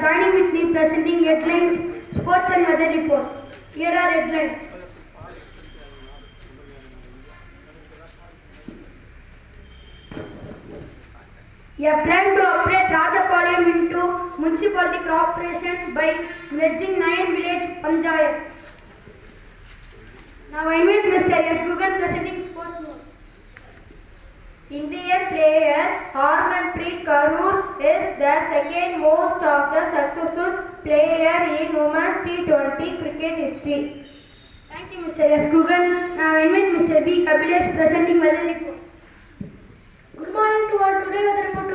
joining with me presenting headlines, sports and weather report. Here are headlines. A plan to upgrade Rajapalayam into municipality corporation by merging 9 village panchayats. Now I invite Mr. S. Gugan presenting sports news. Indian player Harmanpreet Kaur is the second most of the successful player in women's T20 cricket history. Thank you, Mr. S. Gugan. Now I invite Mr. B. Kabilesh presenting weather report. Good morning to all. Today weather report